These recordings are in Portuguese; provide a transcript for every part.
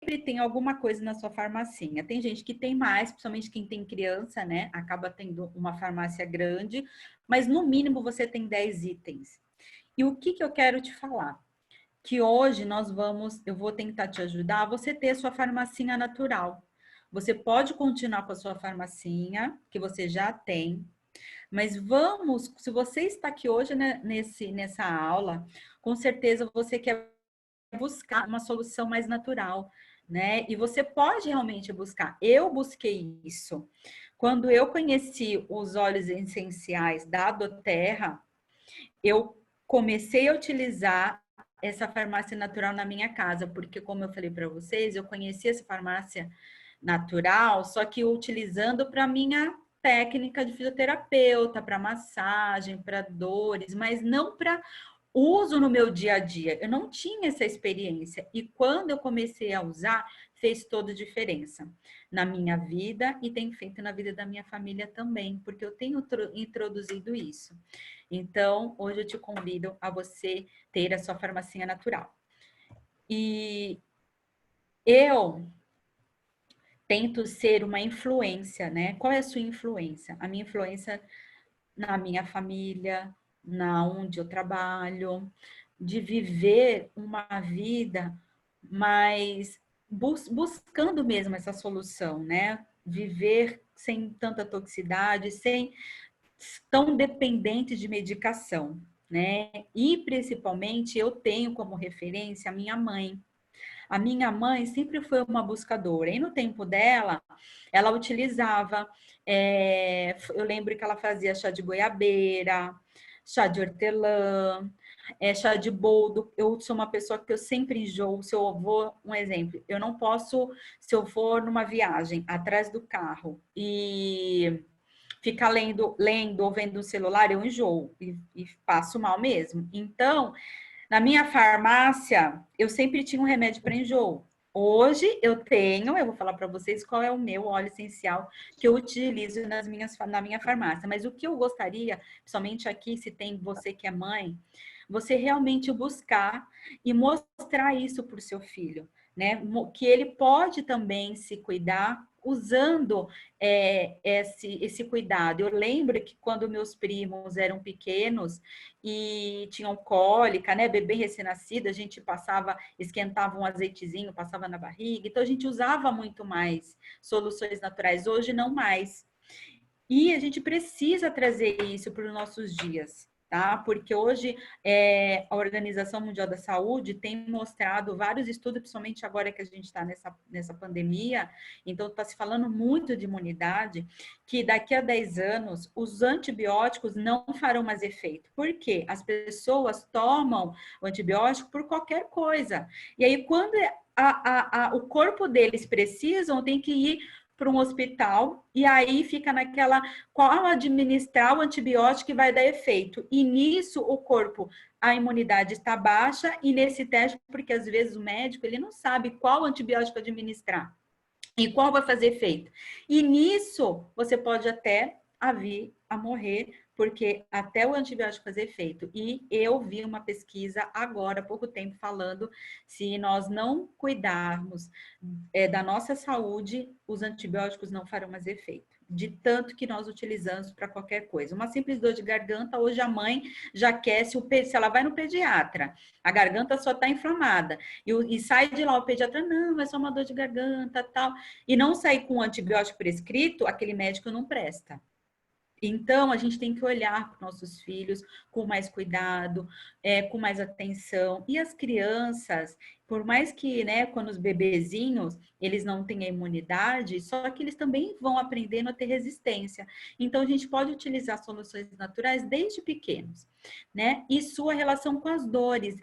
tem alguma coisa na sua farmacinha. Tem gente que tem mais, principalmente quem tem criança, né? Acaba tendo uma farmácia grande, mas no mínimo você tem 10 itens. E o que eu quero te falar? Que hoje eu vou tentar te ajudar a você ter a sua farmacinha natural. Você pode continuar com a sua farmacinha, que você já tem, mas se você está aqui hoje, né, nessa aula, com certeza você quer buscar uma solução mais natural, né? E você pode realmente buscar. Eu busquei isso. Quando eu conheci os óleos essenciais da doTERRA, eu comecei a utilizar essa farmácia natural na minha casa, porque como eu falei para vocês, eu conheci essa farmácia natural, só que utilizando para minha técnica de fisioterapeuta, para massagem, para dores, mas não para uso no meu dia a dia. Eu não tinha essa experiência. E quando eu comecei a usar, fez toda a diferença na minha vida e tem feito na vida da minha família também, porque eu tenho introduzido isso. Então, hoje eu te convido a você ter a sua farmacinha natural. E eu tento ser uma influência, né? Qual é a sua influência? A minha influência na minha família, na onde eu trabalho, de viver uma vida mais buscando mesmo essa solução, né? Viver sem tanta toxicidade, sem tão dependente de medicação, né? E principalmente eu tenho como referência a minha mãe. A minha mãe sempre foi uma buscadora, e no tempo dela, ela utilizava, eu lembro que ela fazia chá de goiabeira, chá de hortelã, chá de boldo. Eu sou uma pessoa que eu sempre enjoo. Se eu vou, um exemplo, eu não posso, se eu for numa viagem atrás do carro e ficar lendo ou vendo o celular, eu enjoo e passo mal mesmo. Então, na minha farmácia, eu sempre tinha um remédio para enjoo. Hoje eu vou falar para vocês qual é o meu óleo essencial que eu utilizo na minha farmácia. Mas o que eu gostaria, principalmente aqui, se tem você que é mãe, você realmente buscar e mostrar isso para o seu filho, né? Que ele pode também se cuidar usando esse cuidado. Eu lembro que quando meus primos eram pequenos, e tinham cólica, né? Bebê recém-nascido, a gente esquentava um azeitezinho, passava na barriga. Então a gente usava muito mais soluções naturais. Hoje não mais. E a gente precisa trazer isso para os nossos dias, tá? Porque hoje a Organização Mundial da Saúde tem mostrado vários estudos, principalmente agora que a gente está nessa pandemia, então está se falando muito de imunidade, que daqui a 10 anos os antibióticos não farão mais efeito. Por quê? As pessoas tomam o antibiótico por qualquer coisa. E aí, quando o corpo deles precisam, tem que ir para um hospital e aí fica naquela qual administrar o antibiótico que vai dar efeito. E nisso o corpo, a imunidade está baixa e nesse teste, porque às vezes o médico ele não sabe qual antibiótico administrar e qual vai fazer efeito. E nisso você pode até vir a morrer, porque até o antibiótico fazer efeito. E eu vi uma pesquisa agora, há pouco tempo, falando se nós não cuidarmos da nossa saúde, os antibióticos não farão mais efeito. De tanto que nós utilizamos para qualquer coisa. Uma simples dor de garganta, hoje a mãe já quer, se ela vai no pediatra, a garganta só está inflamada, e sai de lá o pediatra, não, é só uma dor de garganta, tal, e não sair com o antibiótico prescrito, aquele médico não presta. Então, a gente tem que olhar para os nossos filhos com mais cuidado, com mais atenção. E as crianças, por mais que, né, quando os bebezinhos, eles não têm a imunidade, só que eles também vão aprendendo a ter resistência. Então, a gente pode utilizar soluções naturais desde pequenos, né? E sua relação com as dores.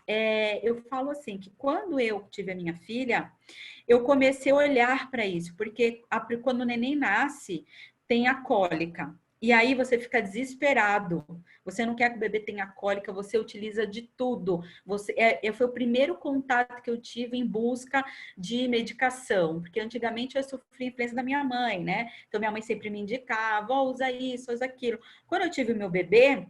Eu falo assim, que quando eu tive a minha filha, eu comecei a olhar para isso, porque quando o neném nasce, tem a cólica. E aí você fica desesperado. Você não quer que o bebê tenha cólica, você utiliza de tudo. Foi o primeiro contato que eu tive em busca de medicação, porque antigamente eu sofri influência da minha mãe, né? Então minha mãe sempre me indicava, oh, usa isso, usa aquilo. Quando eu tive o meu bebê,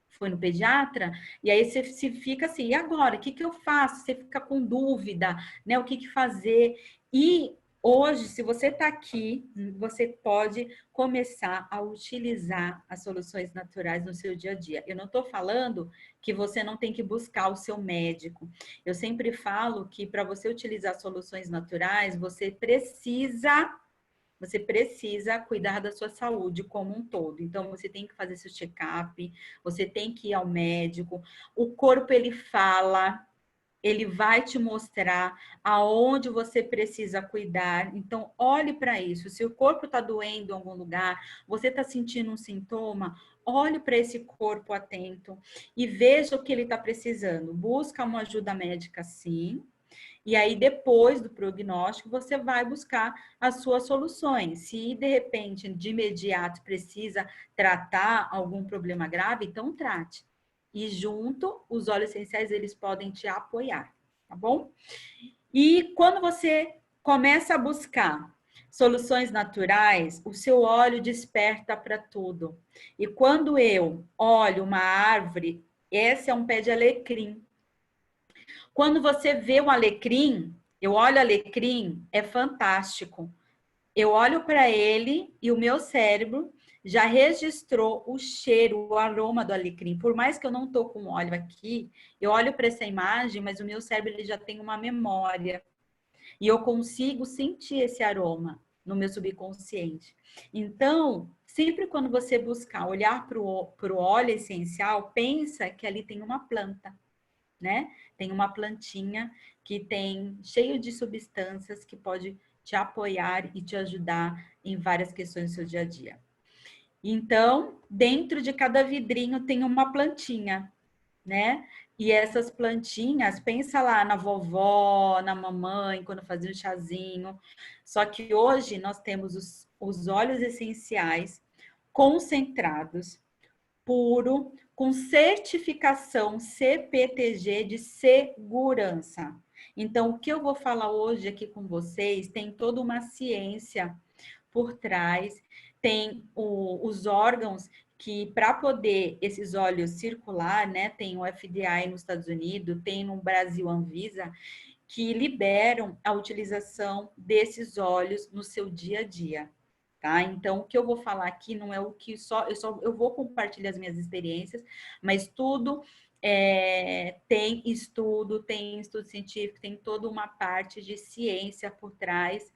foi no pediatra, e aí você se fica assim, e agora? O que eu faço? Você fica com dúvida, né? O que fazer? E hoje, se você está aqui, você pode começar a utilizar as soluções naturais no seu dia a dia. Eu não estou falando que você não tem que buscar o seu médico. Eu sempre falo que para você utilizar soluções naturais, você precisa cuidar da sua saúde como um todo. Então, você tem que fazer seu check-up, você tem que ir ao médico. O corpo, ele fala, ele vai te mostrar aonde você precisa cuidar. Então, olhe para isso. Se o corpo está doendo em algum lugar, você está sentindo um sintoma, olhe para esse corpo atento e veja o que ele está precisando. Busca uma ajuda médica, sim. E aí, depois do prognóstico, você vai buscar as suas soluções. Se, de repente, de imediato precisa tratar algum problema grave, então trate. E junto, os óleos essenciais, eles podem te apoiar, tá bom? E quando você começa a buscar soluções naturais, o seu olho desperta para tudo. E quando eu olho uma árvore, esse é um pé de alecrim. Quando você vê um alecrim, eu olho alecrim, é fantástico. Eu olho para ele e o meu cérebro já registrou o cheiro, o aroma do alecrim. Por mais que eu não estou com óleo aqui, eu olho para essa imagem, mas o meu cérebro ele já tem uma memória. E eu consigo sentir esse aroma no meu subconsciente. Então, sempre quando você buscar olhar para o óleo essencial, pensa que ali tem uma planta, né? Tem uma plantinha que tem cheio de substâncias que pode te apoiar e te ajudar em várias questões do seu dia a dia. Então, dentro de cada vidrinho tem uma plantinha, né? E essas plantinhas, pensa lá na vovó, na mamãe, quando fazia o chazinho. Só que hoje nós temos os óleos essenciais concentrados, puro, com certificação CPTG de segurança. Então, o que eu vou falar hoje aqui com vocês tem toda uma ciência por trás, tem os órgãos que, para poder esses óleos circular, né, tem o FDA nos Estados Unidos, tem no Brasil a Anvisa, que liberam a utilização desses óleos no seu dia a dia. Tá? Então, o que eu vou falar aqui não é o que eu vou compartilhar as minhas experiências, mas tudo tem estudo científico, tem toda uma parte de ciência por trás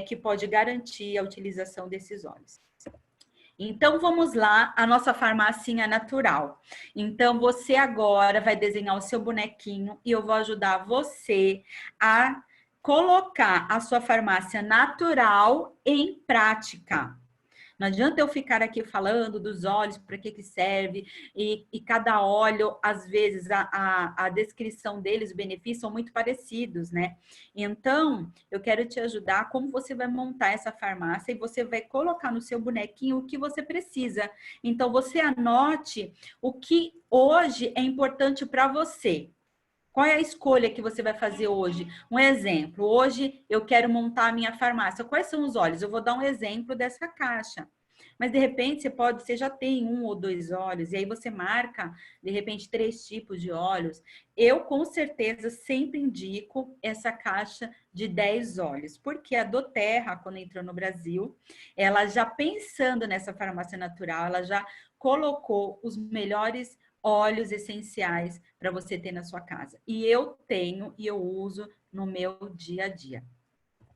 que pode garantir a utilização desses óleos. Então, vamos lá, a nossa farmácia natural. Então, você agora vai desenhar o seu bonequinho e eu vou ajudar você a colocar a sua farmácia natural em prática. Não adianta eu ficar aqui falando dos óleos, para que serve, e cada óleo, às vezes, a descrição deles, os benefícios são muito parecidos, né? Então, eu quero te ajudar como você vai montar essa farmácia e você vai colocar no seu bonequinho o que você precisa. Então, você anote o que hoje é importante para você. Qual é a escolha que você vai fazer hoje? Um exemplo, hoje eu quero montar a minha farmácia. Quais são os óleos? Eu vou dar um exemplo dessa caixa. Mas de repente você já tem um ou dois óleos, e aí você marca, de repente, 3 tipos de óleos. Eu, com certeza, sempre indico essa caixa de 10 óleos, porque a doTERRA, quando entrou no Brasil, ela já pensando nessa farmácia natural, ela já colocou os melhores óleos essenciais para você ter na sua casa. E eu tenho e eu uso no meu dia a dia.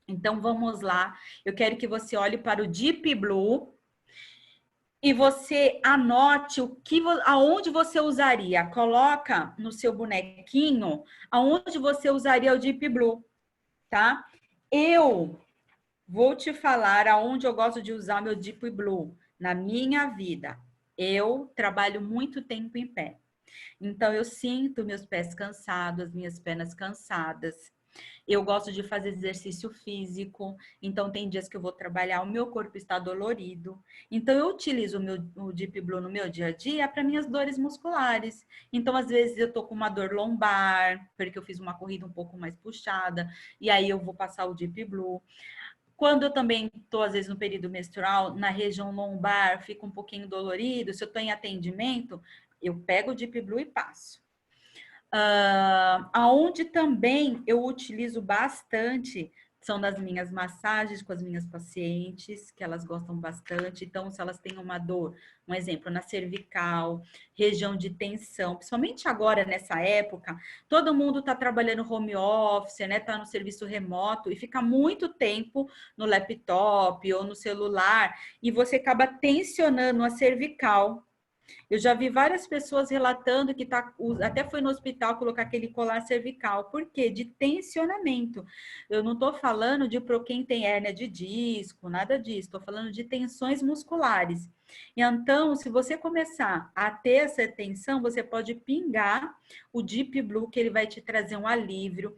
Então vamos lá. Eu quero que você olhe para o Deep Blue e você anote aonde você usaria. Coloca no seu bonequinho aonde você usaria o Deep Blue, tá? Eu vou te falar aonde eu gosto de usar meu Deep Blue na minha vida. Eu trabalho muito tempo em pé. Então, eu sinto meus pés cansados, as minhas pernas cansadas. Eu gosto de fazer exercício físico. Então, tem dias que eu vou trabalhar, o meu corpo está dolorido. Então, eu utilizo o Deep Blue no meu dia a dia para minhas dores musculares. Então, às vezes, eu tô com uma dor lombar, porque eu fiz uma corrida um pouco mais puxada. E aí, eu vou passar o Deep Blue. Quando eu também estou, às vezes, no período menstrual, na região lombar, fica um pouquinho dolorido. Se eu estou em atendimento, eu pego o Deep Blue e passo. Aonde também eu utilizo bastante são das minhas massagens com as minhas pacientes, que elas gostam bastante. Então, se elas têm uma dor, um exemplo, na cervical, região de tensão, principalmente agora nessa época, todo mundo está trabalhando home office, né? Está no serviço remoto e fica muito tempo no laptop ou no celular e você acaba tensionando a cervical. Eu já vi várias pessoas relatando que até foi no hospital colocar aquele colar cervical. Por quê? De tensionamento. Eu não estou falando de para quem tem hérnia de disco, nada disso. Estou falando de tensões musculares. Então, se você começar a ter essa tensão, você pode pingar o Deep Blue, que ele vai te trazer um alívio.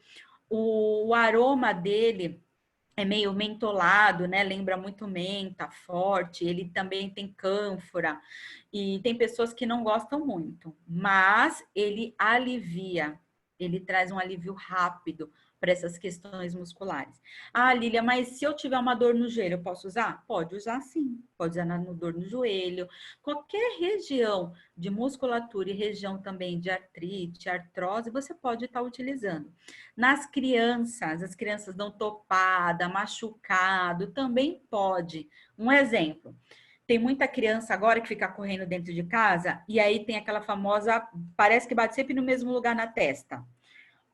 O aroma dele é meio mentolado, né? Lembra muito menta, forte. Ele também tem cânfora. E tem pessoas que não gostam muito, mas ele alivia, ele traz um alívio rápido para essas questões musculares. Ah, Lília, mas se eu tiver uma dor no joelho, eu posso usar? Pode usar sim, pode usar no dor no joelho, qualquer região de musculatura e região também de artrite, artrose, você pode estar utilizando. Nas crianças, as crianças dão topada, machucado, também pode. Um exemplo, tem muita criança agora que fica correndo dentro de casa e aí tem aquela famosa, parece que bate sempre no mesmo lugar na testa.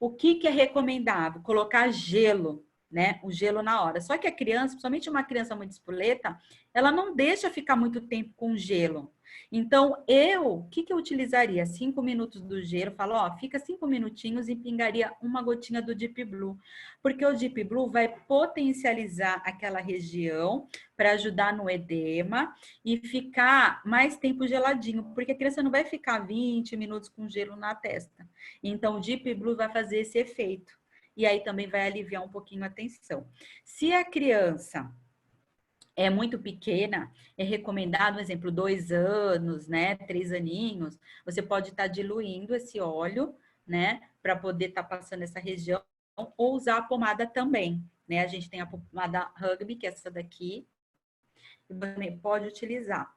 O que é recomendável? Colocar gelo, né? O gelo na hora. Só que a criança, principalmente uma criança muito espoleta, ela não deixa ficar muito tempo com gelo. Então, o que eu utilizaria? 5 minutos do gelo, falo, ó, fica 5 minutinhos e pingaria uma gotinha do Deep Blue. Porque o Deep Blue vai potencializar aquela região para ajudar no edema e ficar mais tempo geladinho, porque a criança não vai ficar 20 minutos com gelo na testa. Então, o Deep Blue vai fazer esse efeito. E aí também vai aliviar um pouquinho a tensão. Se a criança é muito pequena, é recomendado, por exemplo, 2 anos, né, 3 aninhos, você pode estar diluindo esse óleo, né, para poder estar passando essa região, ou usar a pomada também, né? A gente tem a pomada Rugby, que é essa daqui, e você pode utilizar.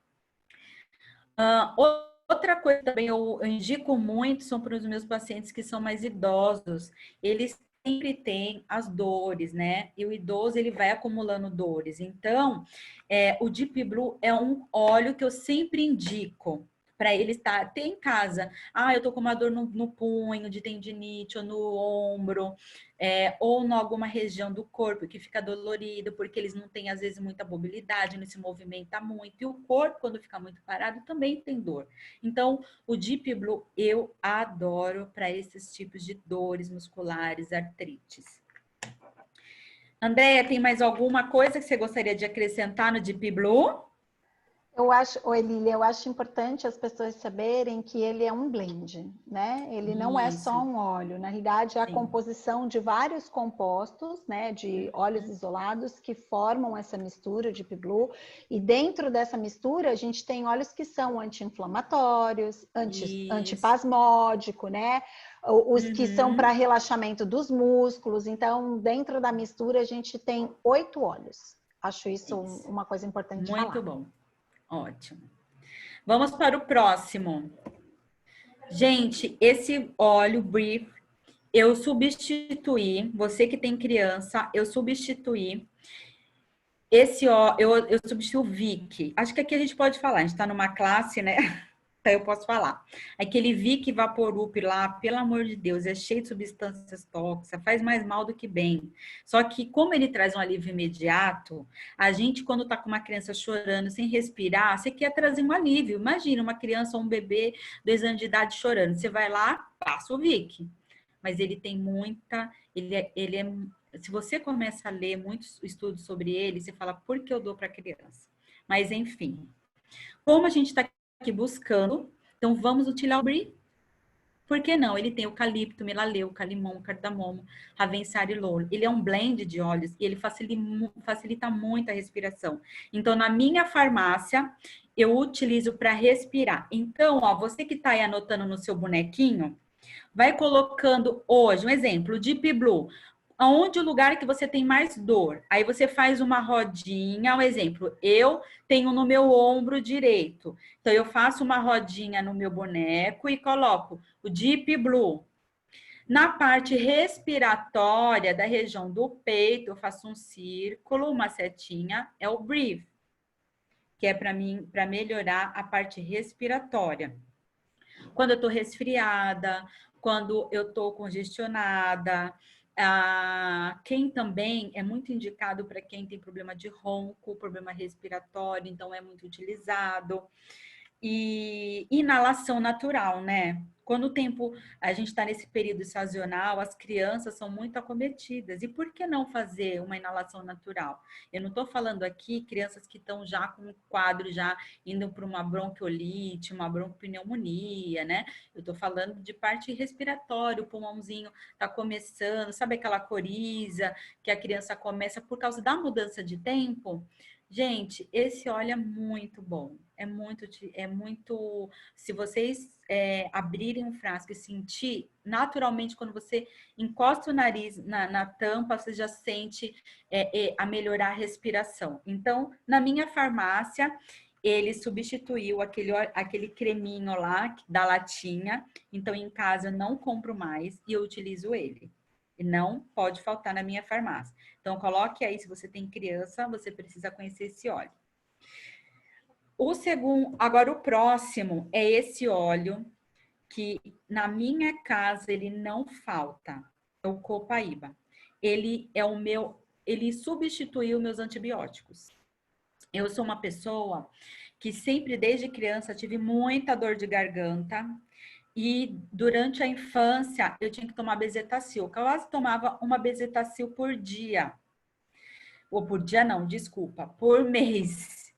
Outra coisa também eu indico muito são para os meus pacientes que são mais idosos. Eles sempre têm as dores, né? E o idoso, ele vai acumulando dores. Então, o Deep Blue é um óleo que eu sempre indico para ele ter em casa. Ah, eu tô com uma dor no punho, de tendinite, ou no ombro, ou em alguma região do corpo que fica dolorido, porque eles não têm, às vezes, muita mobilidade, não se movimenta muito. E o corpo, quando fica muito parado, também tem dor. Então, o Deep Blue eu adoro para esses tipos de dores musculares, artrites. Andréia, tem mais alguma coisa que você gostaria de acrescentar no Deep Blue? Oi, Lília, eu acho importante as pessoas saberem que ele é um blend, né? Ele não é só um óleo. Na realidade, é a composição de vários compostos, né? De óleos isolados que formam essa mistura de Deep Blue. E dentro dessa mistura, a gente tem óleos que são anti-inflamatórios, antipasmódico, né? Os que são para relaxamento dos músculos. Então, dentro da mistura, a gente tem 8 óleos. Acho isso uma coisa importante de falar. Muito bom. Ótimo. Vamos para o próximo. Gente, esse óleo Brief, eu substituí, você que tem criança, eu substituí esse óleo, eu substituí o Vic. Acho que aqui a gente pode falar, a gente está numa classe, né? Então eu posso falar. Aquele Vic Vaporub lá, pelo amor de Deus, é cheio de substâncias tóxicas, faz mais mal do que bem. Só que como ele traz um alívio imediato, a gente quando tá com uma criança chorando, sem respirar, você quer trazer um alívio. Imagina uma criança ou um bebê 2 anos de idade chorando. Você vai lá, passa o Vic. Mas ele tem muita... se você começa a ler muitos estudos sobre ele, você fala, por que eu dou para criança? Mas enfim. Como a gente está aqui buscando, então vamos utilizar o Brie. Por que não? Ele tem eucalipto, melaleuca, limão, cardamomo, ravensara e louro. Ele é um blend de óleos e ele facilita muito a respiração. Então, na minha farmácia, eu utilizo para respirar. Então, ó, você que está aí anotando no seu bonequinho, vai colocando hoje, um exemplo, Deep Blue. Aonde o lugar que você tem mais dor? Aí você faz uma rodinha, um exemplo, eu tenho no meu ombro direito. Então, eu faço uma rodinha no meu boneco e coloco o Deep Blue. Na parte respiratória da região do peito, eu faço um círculo, uma setinha, é o Breathe, que é para mim, para melhorar a parte respiratória. Quando eu tô resfriada, quando eu tô congestionada, quem também é muito indicado para quem tem problema de ronco, problema respiratório, então é muito utilizado. E inalação natural, né? Quando o tempo, a gente está nesse período sazonal, as crianças são muito acometidas. E por que não fazer uma inalação natural? Eu não estou falando aqui crianças que estão já com um quadro, já indo para uma bronquiolite, uma bronquipneumonia, né? Eu estou falando de parte respiratória, o pulmãozinho está começando, sabe aquela coriza que a criança começa por causa da mudança de tempo? Gente, esse óleo é muito bom. É muito. Se vocês abrirem um frasco e sentir, naturalmente, quando você encosta o nariz na tampa, você já sente a melhorar a respiração. Então, na minha farmácia, ele substituiu aquele creminho lá da latinha. Então, em casa eu não compro mais e eu utilizo ele. E não pode faltar na minha farmácia. Então, coloque aí, se você tem criança, você precisa conhecer esse óleo. O segundo, agora o próximo é esse óleo que na minha casa ele não falta, é o Copaíba. Ele substituiu meus antibióticos. Eu sou uma pessoa que sempre desde criança tive muita dor de garganta e durante a infância eu tinha que tomar bezetacil. Eu quase tomava uma bezetacil por dia. Ou por dia não, desculpa, por mês.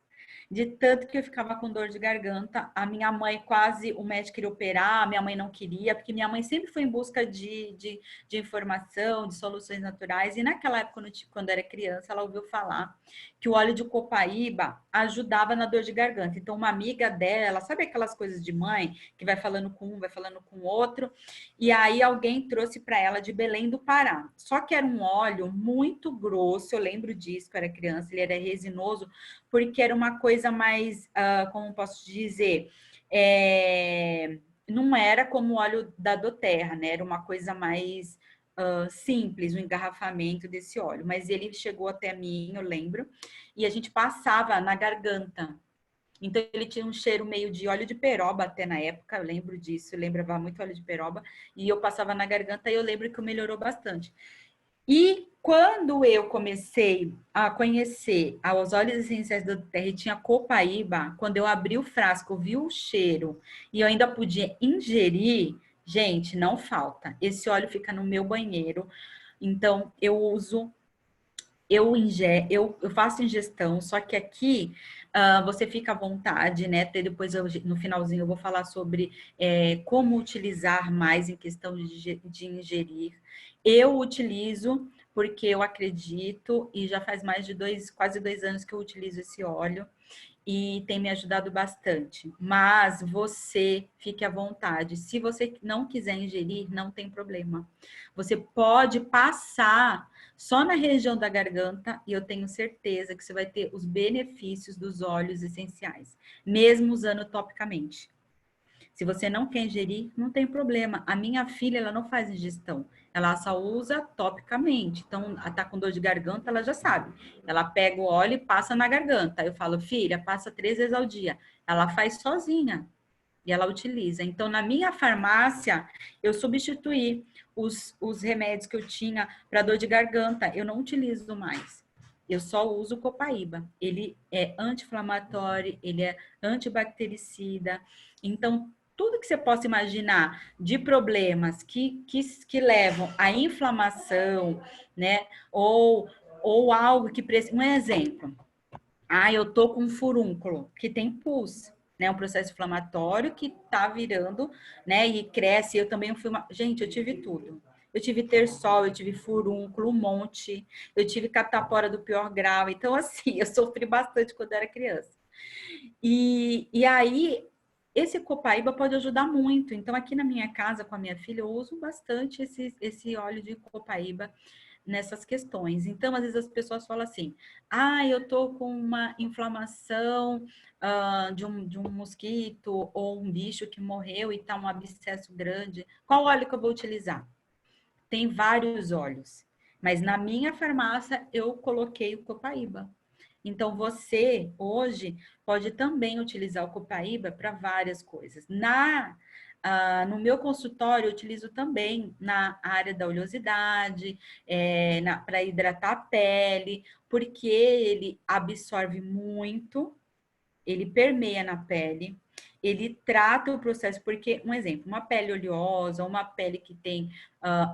De tanto que eu ficava com dor de garganta. A minha mãe quase, o médico queria operar, a minha mãe não queria, porque minha mãe sempre foi em busca de informação, de soluções naturais. E naquela época, quando era criança, ela ouviu falar que o óleo de copaíba ajudava na dor de garganta. Então, uma amiga dela, sabe aquelas coisas de mãe, que vai falando com um, vai falando com o outro, e aí alguém trouxe para ela de Belém do Pará. Só que era um óleo muito grosso, eu lembro disso, eu era criança, ele era resinoso, porque era uma coisa mais, como posso dizer, não era como o óleo da doTERRA, né? Era uma coisa mais simples, o engarrafamento desse óleo. Mas ele chegou até mim, eu lembro, e a gente passava na garganta. Então, ele tinha um cheiro meio de óleo de peroba até na época, eu lembro disso, eu lembrava muito óleo de peroba, e eu passava na garganta e eu lembro que melhorou bastante. E quando eu comecei a conhecer os óleos essenciais da terra e tinha copaíba, quando eu abri o frasco, vi o cheiro e eu ainda podia ingerir, gente, não falta. Esse óleo fica no meu banheiro, então eu uso, eu faço ingestão, só que aqui você fica à vontade, né? Depois no finalzinho eu vou falar sobre como utilizar mais em questão de ingerir. Eu utilizo porque eu acredito e já faz mais de quase 2 anos que eu utilizo esse óleo e tem me ajudado bastante. Mas você fique à vontade. Se você não quiser ingerir, não tem problema. Você pode passar só na região da garganta e eu tenho certeza que você vai ter os benefícios dos óleos essenciais, mesmo usando topicamente. Se você não quer ingerir, não tem problema. A minha filha, ela não faz ingestão. Ela só usa topicamente. Então, ela tá com dor de garganta, ela já sabe. Ela pega o óleo e passa na garganta. Eu falo, filha, passa 3 vezes ao dia. Ela faz sozinha e ela utiliza. Então, na minha farmácia, eu substituí os remédios que eu tinha para dor de garganta. Eu não utilizo mais. Eu só uso o Copaíba. Ele é anti-inflamatório, ele é antibactericida. Então, tudo que você possa imaginar de problemas que levam à inflamação, né? Ou algo que precisa. Um exemplo. Eu tô com um furúnculo que tem pus, né? Um processo inflamatório que tá virando, né? E cresce. Eu também fui uma. Gente, eu tive tudo. Eu tive terçol, eu tive furúnculo, um monte. Eu tive catapora do pior grau. Então, assim, eu sofri bastante quando era criança. E aí, esse copaíba pode ajudar muito. Então, aqui na minha casa, com a minha filha, eu uso bastante esse óleo de copaíba nessas questões. Então, às vezes as pessoas falam assim: eu tô com uma inflamação de um mosquito ou um bicho que morreu e tá um abscesso grande. Qual óleo que eu vou utilizar? tem vários óleos. Mas na minha farmácia eu coloquei o copaíba. Então, você hoje pode também utilizar o copaíba para várias coisas. No meu consultório, eu utilizo também na área da oleosidade, para hidratar a pele, porque ele absorve muito, ele permeia na pele, ele trata o processo, porque, um exemplo, uma pele oleosa, uma pele que tem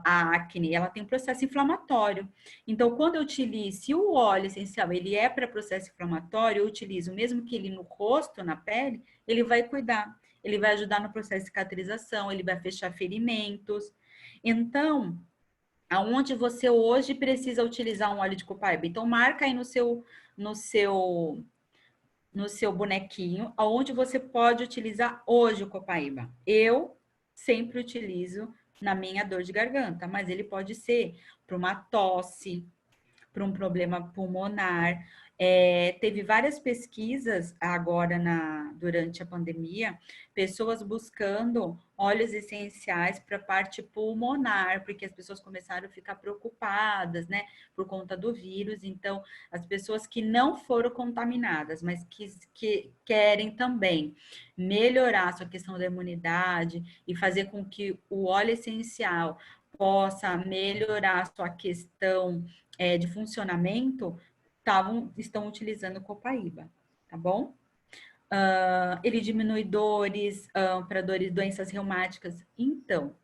acne, ela tem um processo inflamatório. Então, quando eu utilizo, se o óleo essencial, ele é para processo inflamatório, eu utilizo, mesmo que ele no rosto, na pele, ele vai cuidar, ele vai ajudar no processo de cicatrização, ele vai fechar ferimentos. Então, aonde você hoje precisa utilizar um óleo de copaíba? Então, marca aí no seu no seu bonequinho, aonde você pode utilizar hoje o copaíba. Eu sempre utilizo na minha dor de garganta, mas ele pode ser para uma tosse, para um problema pulmonar. Teve várias pesquisas agora durante a pandemia, pessoas buscando óleos essenciais para a parte pulmonar, porque as pessoas começaram a ficar preocupadas, né, por conta do vírus. Então, as pessoas que não foram contaminadas, mas que querem também melhorar a sua questão da imunidade e fazer com que o óleo essencial possa melhorar a sua questão de funcionamento, estão utilizando o copaíba, tá bom? Ele diminui dores, para doenças reumáticas. Então,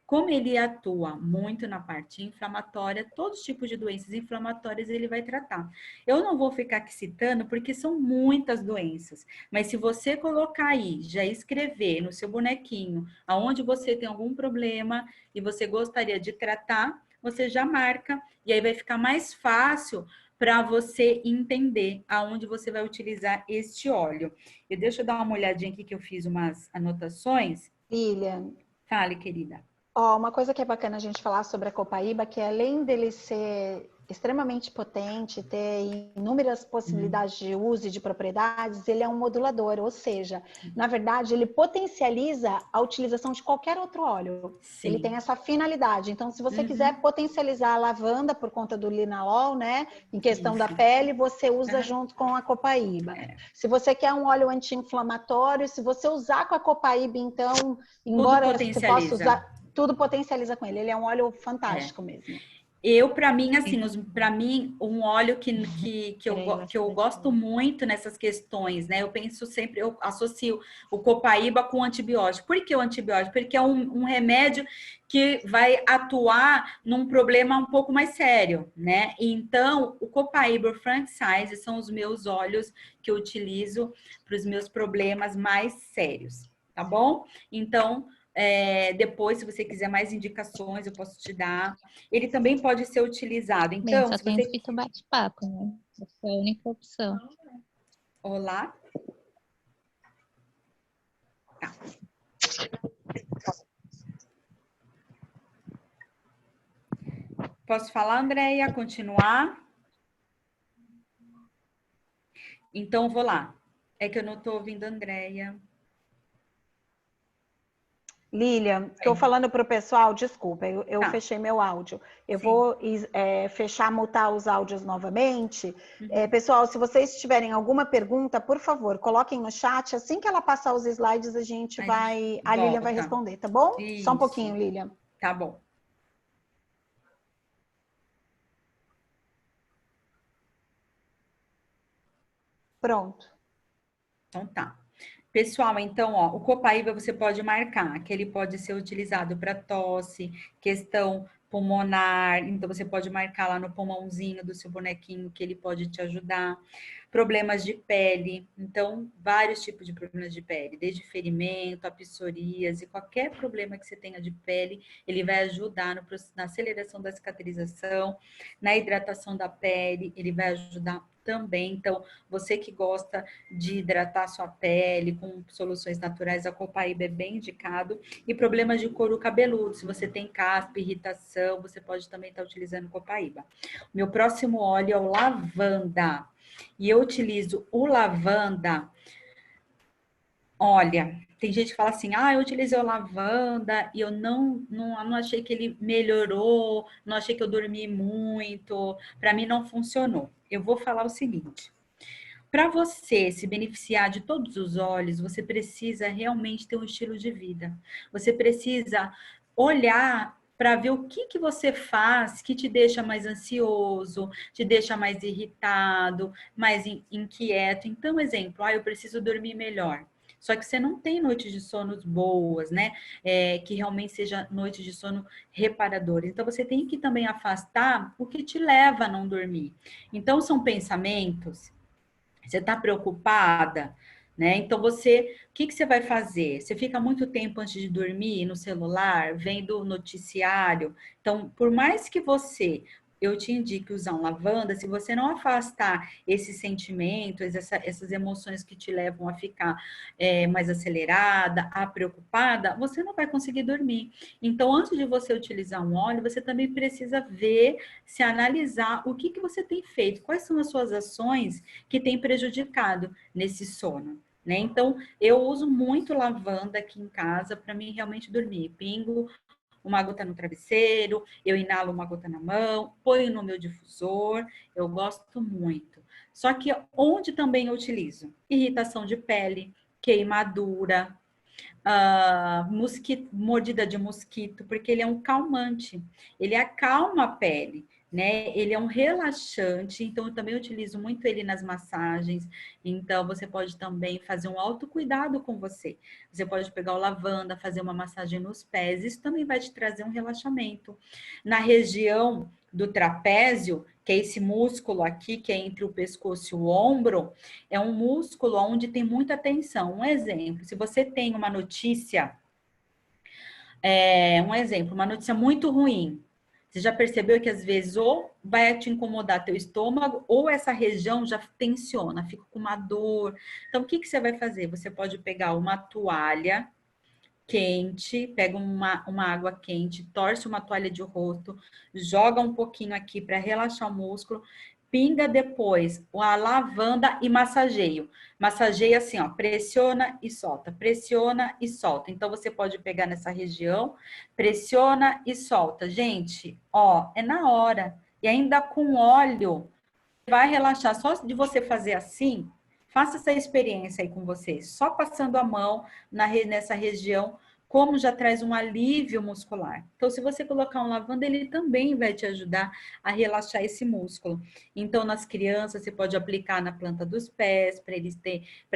como ele atua muito na parte inflamatória, todos os tipos de doenças inflamatórias ele vai tratar. Eu não vou ficar aqui citando porque são muitas doenças, mas se você colocar aí, já escrever no seu bonequinho, aonde você tem algum problema e você gostaria de tratar, você já marca e aí vai ficar mais fácil para você entender aonde você vai utilizar este óleo. E deixa eu dar uma olhadinha aqui que eu fiz umas anotações. Lilian, Fale, querida. uma coisa que é bacana a gente falar sobre a copaíba, que além dele ser extremamente potente, ter inúmeras possibilidades de uso e de propriedades, ele é um modulador, ou seja, na verdade, ele potencializa a utilização de qualquer outro óleo. Sim. Ele tem essa finalidade. Então, se você quiser potencializar a lavanda por conta do linalol, né, em questão da pele, você usa junto com a copaíba. Se você quer um óleo anti-inflamatório, se você usar com a copaíba, então, embora você possa usar, tudo potencializa com ele. Ele é um óleo fantástico mesmo. Para mim, assim, para mim, um óleo que eu gosto muito nessas questões, né? Eu penso sempre, eu associo o copaíba com o antibiótico. Por que o antibiótico? Porque é um remédio que vai atuar num problema um pouco mais sério, né? Então, o copaíba e o Frankincense são os meus óleos que eu utilizo para os meus problemas mais sérios, tá bom? Então, depois, se você quiser mais indicações, eu posso te dar. Ele também pode ser utilizado. Então, só se tem você... escrito bate-papo, né? Essa é a única opção. Olá. Tá. Posso falar, Andréia? Continuar? Então, vou lá. É que eu não estou ouvindo a Andréia. Lilian, estou falando para o pessoal, desculpa, eu fechei meu áudio. Eu vou fechar, mutar os áudios novamente. Pessoal, se vocês tiverem alguma pergunta, por favor, coloquem no chat. Assim que ela passar os slides, a Lilian vai responder, tá bom? Isso. Só um pouquinho, Lilian. Tá bom. Pronto. Então tá. Pessoal, então, ó, o copaíba você pode marcar que ele pode ser utilizado para tosse, questão pulmonar, então você pode marcar lá no pulmãozinho do seu bonequinho que ele pode te ajudar. Problemas de pele, então, vários tipos de problemas de pele, desde ferimento, a psoríase, qualquer problema que você tenha de pele, ele vai ajudar na aceleração da cicatrização, na hidratação da pele, ele vai ajudar também. Então, você que gosta de hidratar sua pele com soluções naturais, a copaíba é bem indicado. E problemas de couro cabeludo, se você tem caspa, irritação, você pode também estar utilizando copaíba. Meu próximo óleo é o lavanda. E eu utilizo o lavanda, olha, tem gente que fala assim, eu utilizei o lavanda e eu não achei que ele melhorou, não achei que eu dormi muito, para mim não funcionou. Eu vou falar o seguinte, para você se beneficiar de todos os óleos, você precisa realmente ter um estilo de vida. Você precisa olhar para ver o que você faz que te deixa mais ansioso, te deixa mais irritado, mais inquieto. Então, exemplo, eu preciso dormir melhor. Só que você não tem noites de sono boas, né? Que realmente seja noites de sono reparadoras. Então, você tem que também afastar o que te leva a não dormir. Então, são pensamentos. Você está preocupada, né? Então o que você vai fazer? Você fica muito tempo antes de dormir no celular, vendo o noticiário. Então, por mais que eu te indique usar um lavanda, se você não afastar esses sentimentos, essas emoções que te levam a ficar mais acelerada, a preocupada, você não vai conseguir dormir. Então, antes de você utilizar um óleo, você também precisa ver, se analisar o que você tem feito, quais são as suas ações que têm prejudicado nesse sono. Né? Então, eu uso muito lavanda aqui em casa para mim realmente dormir. Pingo uma gota no travesseiro, eu inalo uma gota na mão, ponho no meu difusor, eu gosto muito. Só que onde também eu utilizo? Irritação de pele, queimadura, mordida de mosquito, porque ele é um calmante, ele acalma a pele, né? Ele é um relaxante, então eu também utilizo muito ele nas massagens. Então você pode também fazer um autocuidado com você. Você pode pegar o lavanda, fazer uma massagem nos pés, isso também vai te trazer um relaxamento. Na região do trapézio, que é esse músculo aqui, que é entre o pescoço e o ombro, é um músculo onde tem muita tensão. Um exemplo, se você tem uma notícia, uma notícia muito ruim, você já percebeu que às vezes ou vai te incomodar teu estômago ou essa região já tensiona, fica com uma dor. Então, o que você vai fazer? Você pode pegar uma toalha quente, pega uma água quente, torce uma toalha de rosto, joga um pouquinho aqui para relaxar o músculo, pinga depois a lavanda e massageio. Massageia assim, ó, pressiona e solta, pressiona e solta. Então você pode pegar nessa região, pressiona e solta. Gente, ó, é na hora. E ainda com óleo, vai relaxar. Só de você fazer assim, faça essa experiência aí com você, só passando a mão nessa região, como já traz um alívio muscular. Então, se você colocar um lavanda, ele também vai te ajudar a relaxar esse músculo. Então, nas crianças, você pode aplicar na planta dos pés, para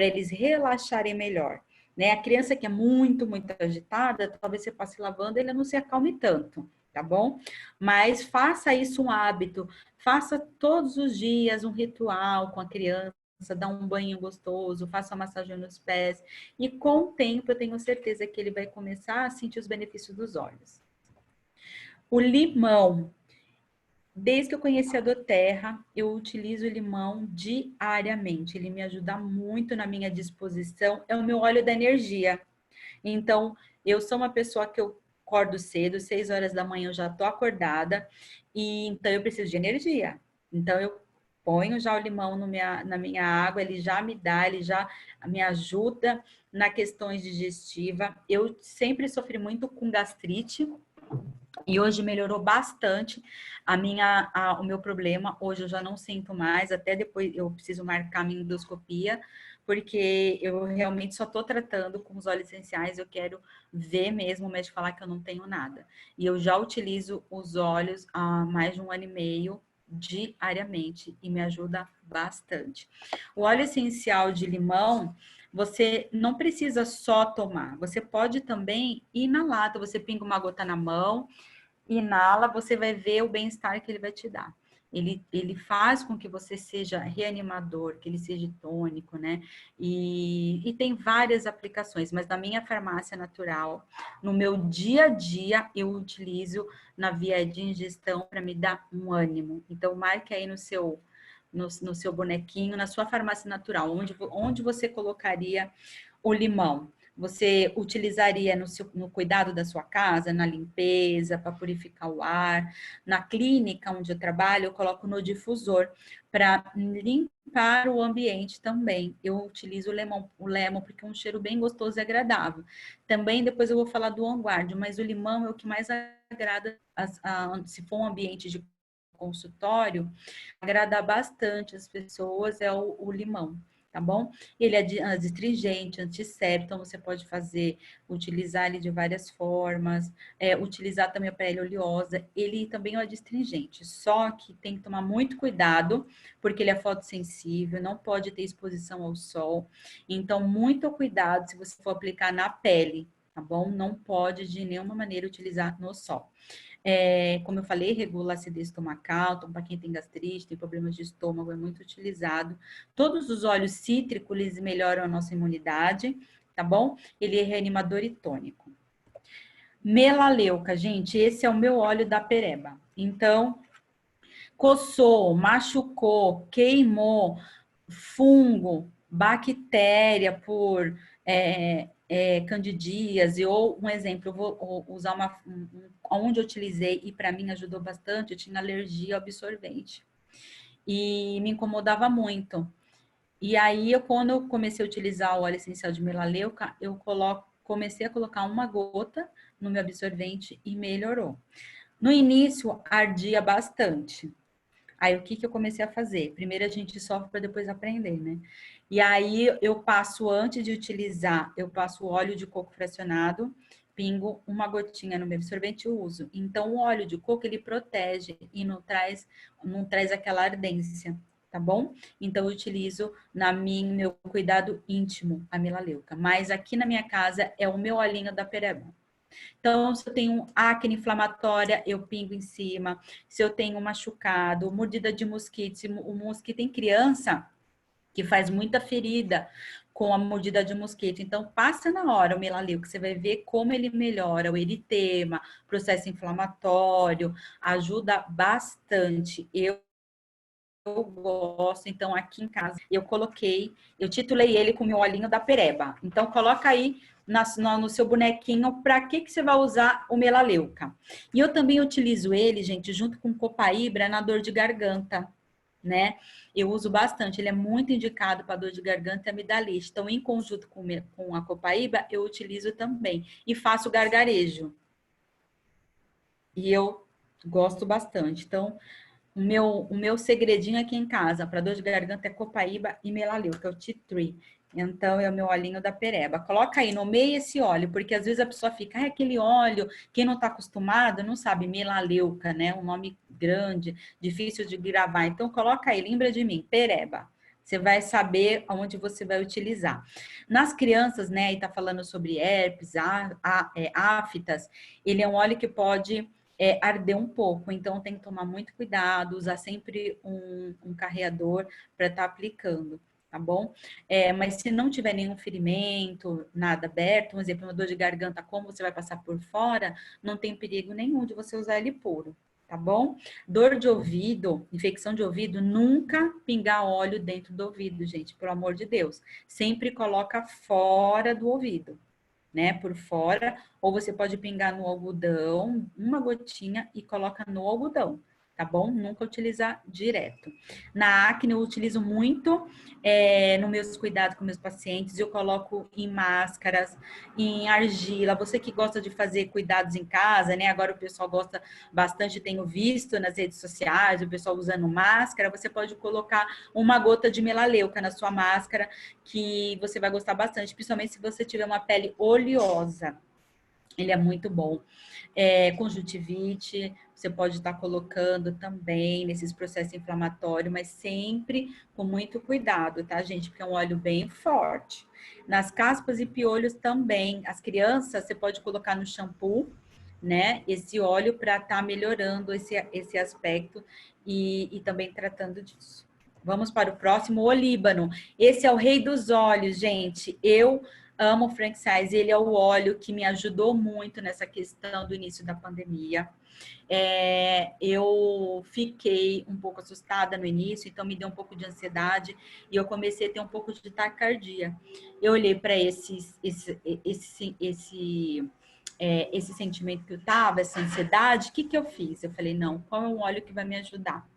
eles relaxarem melhor. Né? A criança que é muito, muito agitada, talvez você passe lavanda, ele não se acalme tanto, tá bom? Mas faça isso um hábito, faça todos os dias um ritual com a criança, dá um banho gostoso, faça uma massagem nos pés, e com o tempo eu tenho certeza que ele vai começar a sentir os benefícios dos olhos. O limão. Desde que eu conheci a doTERRA, eu utilizo o limão diariamente. Ele me ajuda muito na minha disposição. É o meu óleo da energia. Então, eu sou uma pessoa que eu acordo cedo, 6 horas da manhã eu já tô acordada, e então eu preciso de energia. Então, eu ponho já o limão na minha água, ele já me ajuda na questões digestiva. Eu sempre sofri muito com gastrite, e hoje melhorou bastante o meu problema. Hoje eu já não sinto mais, até depois eu preciso marcar a minha endoscopia, porque eu realmente só estou tratando com os óleos essenciais, eu quero ver mesmo o médico falar que eu não tenho nada. E eu já utilizo os óleos há mais de 1 ano e meio, diariamente, e me ajuda bastante. O óleo essencial de limão, você não precisa só tomar, você pode também inalar. Então, você pinga uma gota na mão, inala, você vai ver o bem-estar que ele vai te dar. Ele faz com que você seja reanimador, que ele seja tônico, né? E tem várias aplicações, mas na minha farmácia natural, no meu dia a dia, eu utilizo na via de ingestão para me dar um ânimo. Então, marque aí no seu bonequinho, na sua farmácia natural, onde você colocaria o limão. você utilizaria no cuidado da sua casa, na limpeza, para purificar o ar. Na clínica onde eu trabalho, eu coloco no difusor para limpar o ambiente também. Eu utilizo o lemon porque é um cheiro bem gostoso e agradável. Também depois eu vou falar do On Guard, mas o limão é o que mais agrada, se for um ambiente de consultório, agrada bastante as pessoas, é o limão, tá bom? Ele é astringente, antisséptico, então você pode utilizar ele de várias formas, utilizar também a pele oleosa, ele também é astringente, só que tem que tomar muito cuidado, porque ele é fotossensível, não pode ter exposição ao sol, então muito cuidado se você for aplicar na pele, tá bom? Não pode de nenhuma maneira utilizar no sol. Como eu falei, regula a acidez estomacal, então para quem tem gastrite, tem problemas de estômago, é muito utilizado. Todos os óleos cítricos, eles melhoram a nossa imunidade, tá bom? Ele é reanimador e tônico. Melaleuca, gente, esse é o meu óleo da pereba. Então, coçou, machucou, queimou, fungo, bactéria por candidíase, ou um exemplo, eu vou usar onde eu utilizei e para mim ajudou bastante, eu tinha alergia ao absorvente e me incomodava muito. E aí, quando eu comecei a utilizar o óleo essencial de melaleuca, comecei a colocar uma gota no meu absorvente e melhorou. No início, ardia bastante. Aí, o que eu comecei a fazer? Primeiro a gente sofre para depois aprender, né? E aí, antes de utilizar, eu passo o óleo de coco fracionado, pingo uma gotinha no meu absorvente e uso. Então, o óleo de coco, ele protege e não traz aquela ardência, tá bom? Então, eu utilizo meu cuidado íntimo, a melaleuca. Mas aqui na minha casa, é o meu olhinho da pereba. Então, se eu tenho acne inflamatória, eu pingo em cima. Se eu tenho machucado, mordida de mosquito, o mosquito tem criança que faz muita ferida com a mordida de mosquito. Então, passa na hora o melaleuca, você vai ver como ele melhora o eritema, processo inflamatório, ajuda bastante. Eu gosto, então aqui em casa eu titulei ele com o meu olhinho da pereba. Então, coloca aí no seu bonequinho para que você vai usar o melaleuca. E eu também utilizo ele, gente, junto com copaíba na dor de garganta, né? Eu uso bastante, ele é muito indicado para dor de garganta e amidalite. Então, em conjunto com a copaíba, eu utilizo também. E faço gargarejo. E eu gosto bastante. Então, o meu segredinho aqui em casa para dor de garganta é copaíba e melaleuca, é o tea tree. Então, é o meu olhinho da pereba. Coloca aí, nomeia esse óleo, porque às vezes a pessoa fica, aquele óleo, quem não está acostumado não sabe, melaleuca, né? Um nome grande, difícil de gravar. Então, coloca aí, lembra de mim, pereba. Você vai saber aonde você vai utilizar. Nas crianças, né, e tá falando sobre herpes, aftas, ele é um óleo que pode arder um pouco, então tem que tomar muito cuidado, usar sempre um carreador para estar aplicando, tá bom? Mas se não tiver nenhum ferimento, nada aberto, um exemplo, uma dor de garganta, como você vai passar por fora, não tem perigo nenhum de você usar ele puro, tá bom? Dor de ouvido, infecção de ouvido, nunca pingar óleo dentro do ouvido, gente, pelo amor de Deus. Sempre coloca fora do ouvido, né, por fora, ou você pode pingar no algodão, uma gotinha e coloca no algodão, tá bom? Nunca utilizar direto. Na acne eu utilizo muito nos meus cuidados com meus pacientes, eu coloco em máscaras, em argila. Você que gosta de fazer cuidados em casa, né? Agora o pessoal gosta bastante, tenho visto nas redes sociais, o pessoal usando máscara, você pode colocar uma gota de melaleuca na sua máscara, que você vai gostar bastante, principalmente se você tiver uma pele oleosa. Ele é muito bom. Conjuntivite, você pode estar colocando também nesses processos inflamatórios, mas sempre com muito cuidado, tá, gente? Porque é um óleo bem forte. Nas caspas e piolhos também. As crianças, você pode colocar no shampoo, né? Esse óleo para estar melhorando esse aspecto e também tratando disso. Vamos para o próximo, o olíbano. Esse é o rei dos olhos, gente. Eu Amo o Frank Size, ele é o óleo que me ajudou muito nessa questão do início da pandemia. Eu fiquei um pouco assustada no início, então me deu um pouco de ansiedade e eu comecei a ter um pouco de taquicardia. Eu olhei para esse sentimento que eu tava, essa ansiedade, o que que eu fiz? Eu falei, não, qual é um óleo que vai me ajudar?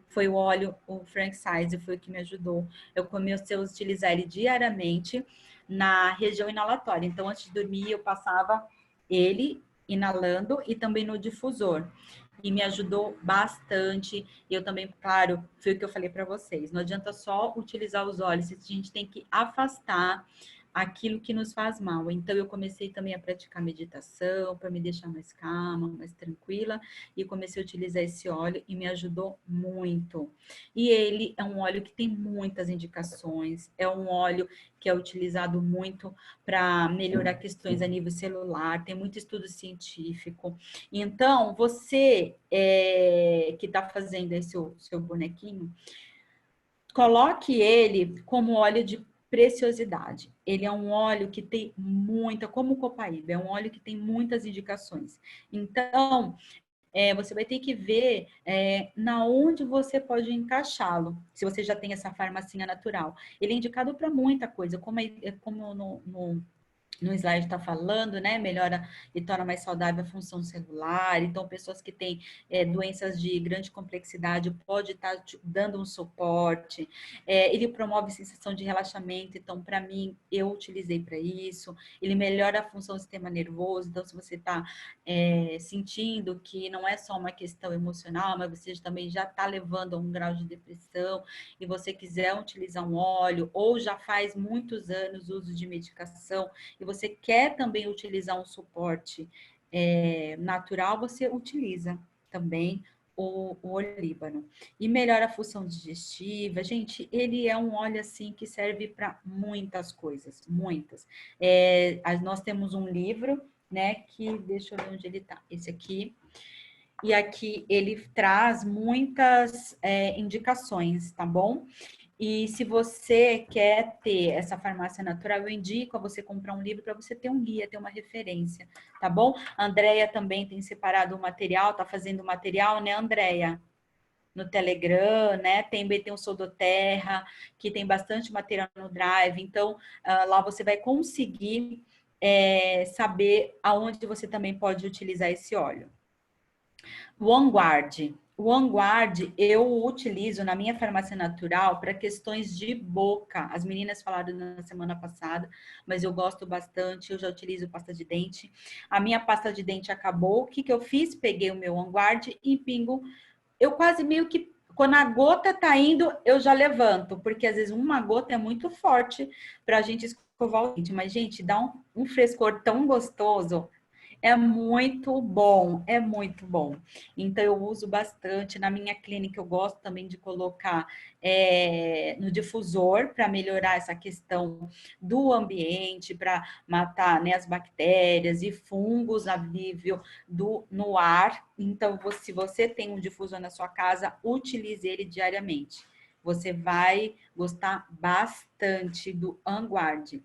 Foi o óleo, o Frank Size, foi o que me ajudou. Eu comecei a utilizar ele diariamente na região inalatória. Então, antes de dormir, eu passava ele inalando e também no difusor. E me ajudou bastante. E eu também, claro, foi o que eu falei para vocês. Não adianta só utilizar os óleos, a gente tem que afastar aquilo que nos faz mal. Então, eu comecei também a praticar meditação para me deixar mais calma, mais tranquila, e comecei a utilizar esse óleo e me ajudou muito. E ele é um óleo que tem muitas indicações, é um óleo que é utilizado muito para melhorar questões a nível celular, tem muito estudo científico. Então, você que está fazendo esse seu bonequinho, coloque ele como óleo de preciosidade. Ele é um óleo que tem muita, como o copaíba, é um óleo que tem muitas indicações. Então, você vai ter que ver na onde você pode encaixá-lo, se você já tem essa farmacinha natural. Ele é indicado para muita coisa, como no slide está falando, né? Melhora e torna mais saudável a função celular. Então, pessoas que têm doenças de grande complexidade pode estar dando um suporte. Ele promove sensação de relaxamento. Então, para mim, eu utilizei para isso. Ele melhora a função do sistema nervoso. Então, se você está sentindo que não é só uma questão emocional, mas você também já está levando a um grau de depressão e você quiser utilizar um óleo ou já faz muitos anos uso de medicação e você quer também utilizar um suporte natural, você utiliza também o olíbano. E melhora a função digestiva. Gente, ele é um óleo assim que serve para muitas coisas, muitas. Nós temos um livro, né, que, deixa eu ver onde ele tá, esse aqui. E aqui ele traz muitas indicações, tá bom? E se você quer ter essa farmácia natural, eu indico a você comprar um livro para você ter um guia, ter uma referência, tá bom? A Andrea também tem separado o material, tá fazendo o material, né, Andrea? No Telegram, né? Também tem o Sodoterra, que tem bastante material no Drive. Então, lá você vai conseguir saber aonde você também pode utilizar esse óleo. O OneGuard. O OneGuard eu utilizo na minha farmácia natural para questões de boca. As meninas falaram na semana passada, mas eu gosto bastante, eu já utilizo pasta de dente. A minha pasta de dente acabou. O que que eu fiz? Peguei o meu OneGuard e pingo. Eu quase meio que, quando a gota tá indo, eu já levanto, porque às vezes uma gota é muito forte para a gente escovar o dente. Mas, gente, dá um frescor tão gostoso. É muito bom, é muito bom. Então, eu uso bastante. Na minha clínica, eu gosto também de colocar no difusor para melhorar essa questão do ambiente, para matar, né, as bactérias e fungos a nível no ar. Então, se você tem um difusor na sua casa, utilize ele diariamente. Você vai gostar bastante do OneGuard.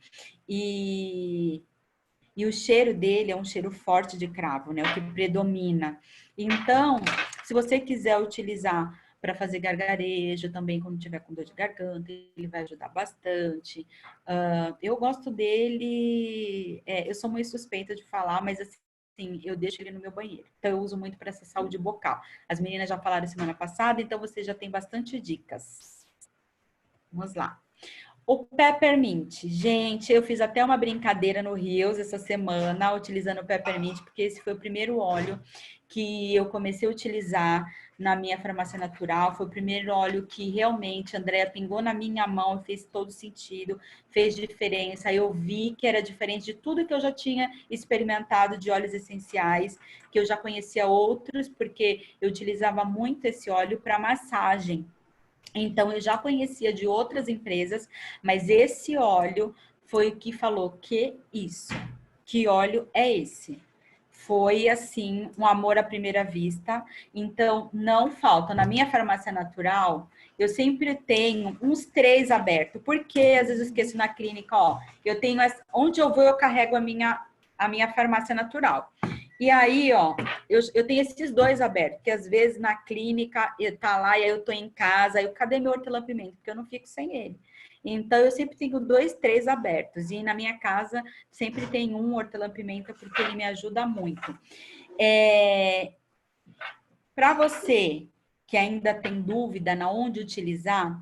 E o cheiro dele é um cheiro forte de cravo, né? O que predomina. Então, se você quiser utilizar para fazer gargarejo também, quando tiver com dor de garganta, ele vai ajudar bastante. Eu gosto dele, eu sou meio suspeita de falar, mas assim, eu deixo ele no meu banheiro. Então, eu uso muito para essa saúde bucal. As meninas já falaram semana passada, então você já tem bastante dicas. Vamos lá. O Peppermint, gente, eu fiz até uma brincadeira no Reels essa semana, utilizando o Peppermint, porque esse foi o primeiro óleo que eu comecei a utilizar na minha farmácia natural, foi o primeiro óleo que realmente a Andrea pingou na minha mão e fez todo sentido, fez diferença, eu vi que era diferente de tudo que eu já tinha experimentado de óleos essenciais, que eu já conhecia outros, porque eu utilizava muito esse óleo para massagem. Então, eu já conhecia de outras empresas, mas esse óleo foi o que falou que isso, que óleo é esse? Foi, assim, um amor à primeira vista. Então, não falta. Na minha farmácia natural, eu sempre tenho uns 3 abertos, porque às vezes eu esqueço na clínica, ó, eu tenho, onde eu vou eu carrego a minha farmácia natural. E aí, ó, eu tenho esses 2 abertos, que às vezes na clínica tá lá e aí eu tô em casa, aí cadê meu hortelã-pimenta? Porque eu não fico sem ele. Então, eu sempre tenho 2, 3 abertos. E na minha casa sempre tem um hortelã-pimenta, porque ele me ajuda muito. Para você que ainda tem dúvida na onde utilizar,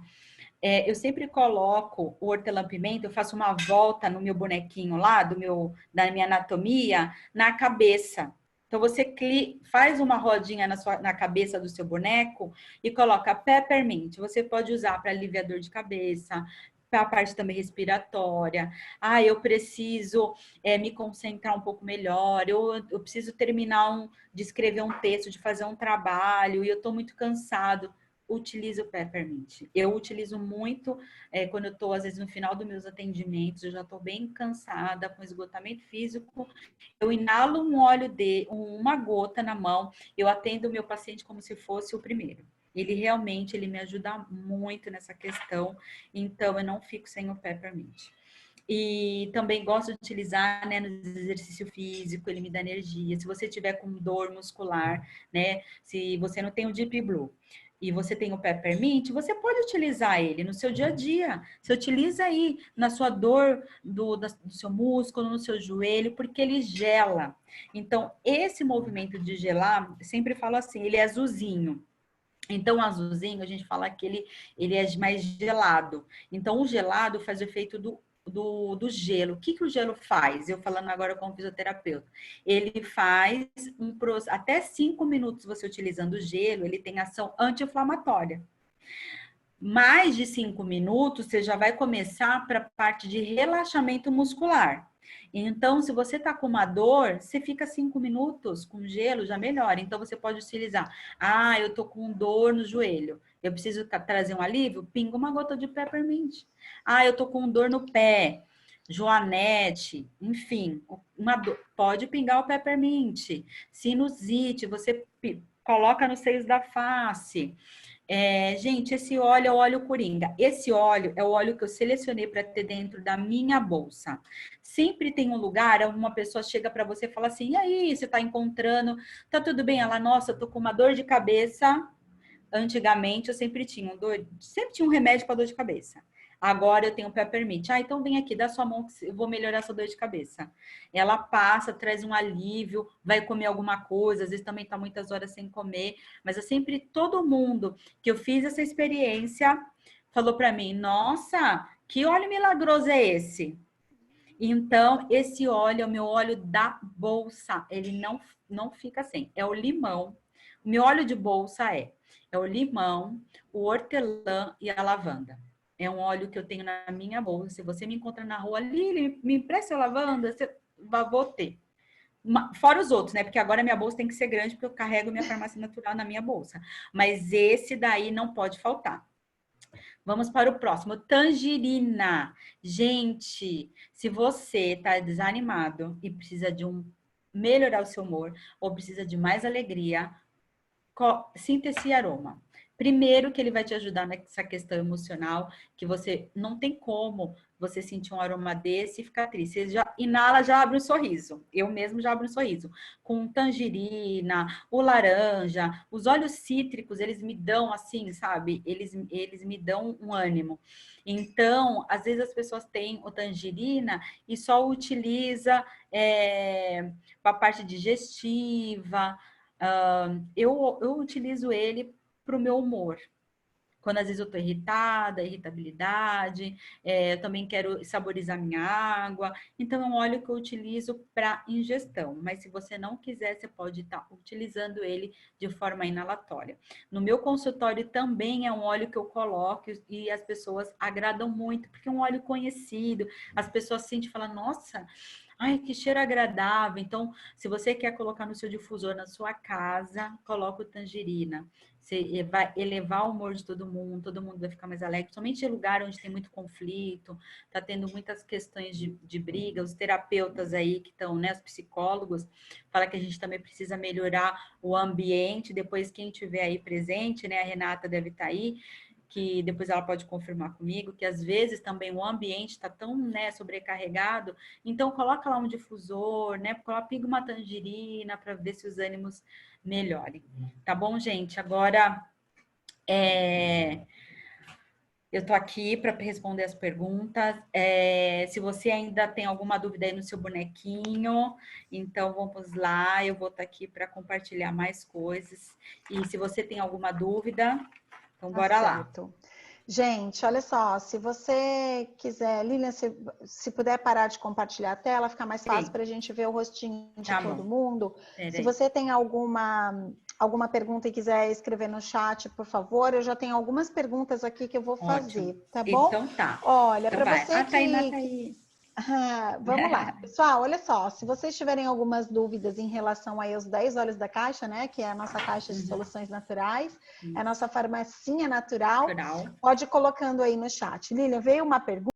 eu sempre coloco o hortelã-pimenta, eu faço uma volta no meu bonequinho lá, da minha anatomia, na cabeça. Então, você faz uma rodinha na cabeça do seu boneco e coloca peppermint. Você pode usar para aliviar dor de cabeça, para a parte também respiratória. Ah, eu preciso me concentrar um pouco melhor, eu preciso terminar de escrever um texto, de fazer um trabalho, e eu estou muito cansado. Utilizo o peppermint. Eu utilizo muito quando eu estou, às vezes, no final dos meus atendimentos, eu já estou bem cansada, com esgotamento físico, eu inalo um óleo uma gota na mão, eu atendo o meu paciente como se fosse o primeiro. Ele realmente, ele me ajuda muito nessa questão, então eu não fico sem o peppermint. E também gosto de utilizar, né, no exercício físico, ele me dá energia. Se você tiver com dor muscular, né, se você não tem o Deep Blue e você tem o Peppermint, você pode utilizar ele no seu dia a dia. Você utiliza aí na sua dor do seu músculo, no seu joelho, porque ele gela. Então, esse movimento de gelar, sempre falo assim, ele é azulzinho. Então, o azulzinho, a gente fala que ele é mais gelado. Então, o gelado faz o efeito do gelo. O que o gelo faz? Eu falando agora como fisioterapeuta. Ele faz até 5 minutos você utilizando o gelo, ele tem ação anti-inflamatória. Mais de 5 minutos, você já vai começar para a parte de relaxamento muscular. Então, se você está com uma dor, você fica 5 minutos com gelo, já melhora. Então, você pode utilizar. Ah, eu estou com dor no joelho. Eu preciso trazer um alívio? Pinga uma gota de peppermint. Ah, eu estou com dor no pé. Joanete, enfim, pode pingar o peppermint. Sinusite, você coloca nos seios da face. Gente, esse óleo é o óleo coringa. Esse óleo é o óleo que eu selecionei para ter dentro da minha bolsa. Sempre tem um lugar onde uma pessoa chega para você e fala assim: e aí, você está encontrando? Tá tudo bem? Ela, nossa, eu tô com uma dor de cabeça. Antigamente eu sempre tinha um remédio para dor de cabeça. Agora eu tenho peppermint. Ah, então vem aqui, dá sua mão que eu vou melhorar sua dor de cabeça. Ela passa, traz um alívio, vai comer alguma coisa, às vezes também está muitas horas sem comer, mas todo mundo que eu fiz essa experiência falou para mim: nossa, que óleo milagroso é esse? Então, esse óleo é o meu óleo da bolsa, ele não fica sem. É o limão. O meu óleo de bolsa é o limão, o hortelã e a lavanda. É um óleo que eu tenho na minha bolsa. Se você me encontra na rua, Lili, me empresta a lavanda, vou ter. Fora os outros, né? Porque agora minha bolsa tem que ser grande, porque eu carrego minha farmácia natural na minha bolsa. Mas esse daí não pode faltar. Vamos para o próximo. Tangerina. Gente, se você está desanimado e precisa melhorar o seu humor, ou precisa de mais alegria, sinta esse aroma. Primeiro que ele vai te ajudar nessa questão emocional, que você não tem como você sentir um aroma desse e ficar triste. Você já inala, já abre um sorriso. Eu mesmo já abro um sorriso. Com tangerina, o laranja, os óleos cítricos, eles me dão assim, sabe? Eles me dão um ânimo. Então, às vezes as pessoas têm o tangerina e só utiliza para a parte digestiva. Eu utilizo ele para o meu humor. Quando às vezes eu estou irritada, irritabilidade, eu também quero saborizar minha água. Então, é um óleo que eu utilizo para ingestão. Mas se você não quiser, você pode estar utilizando ele de forma inalatória. No meu consultório também é um óleo que eu coloco e as pessoas agradam muito, porque é um óleo conhecido. As pessoas sentem e falam, nossa, ai, que cheiro agradável. Então, se você quer colocar no seu difusor na sua casa, coloca o tangerina. Você vai elevar o humor de todo mundo vai ficar mais alegre, somente em lugar onde tem muito conflito, tá tendo muitas questões de briga, os terapeutas aí que estão, né, os psicólogos, fala que a gente também precisa melhorar o ambiente, depois quem tiver aí presente, né, a Renata deve estar aí, que depois ela pode confirmar comigo, que às vezes também o ambiente está tão, né, sobrecarregado, então coloca lá um difusor, né, pinga uma tangerina para ver se os ânimos melhorem. Tá bom, gente? Agora, eu tô aqui para responder as perguntas. Se você ainda tem alguma dúvida aí no seu bonequinho, então vamos lá, eu vou estar aqui para compartilhar mais coisas. E se você tem alguma dúvida, então bora lá. Gente, olha só, se você quiser, Lilian, se puder parar de compartilhar a tela, fica mais fácil para a gente ver o rostinho de todo mundo. Se você tem alguma pergunta e quiser escrever no chat, por favor, eu já tenho algumas perguntas aqui que eu vou fazer, tá bom? Então tá. Olha, então para você vamos lá, pessoal, olha só, se vocês tiverem algumas dúvidas em relação aí aos 10 olhos da caixa, né, que é a nossa caixa de soluções naturais, é a nossa farmacinha natural, pode ir colocando aí no chat. Lilian, veio uma pergunta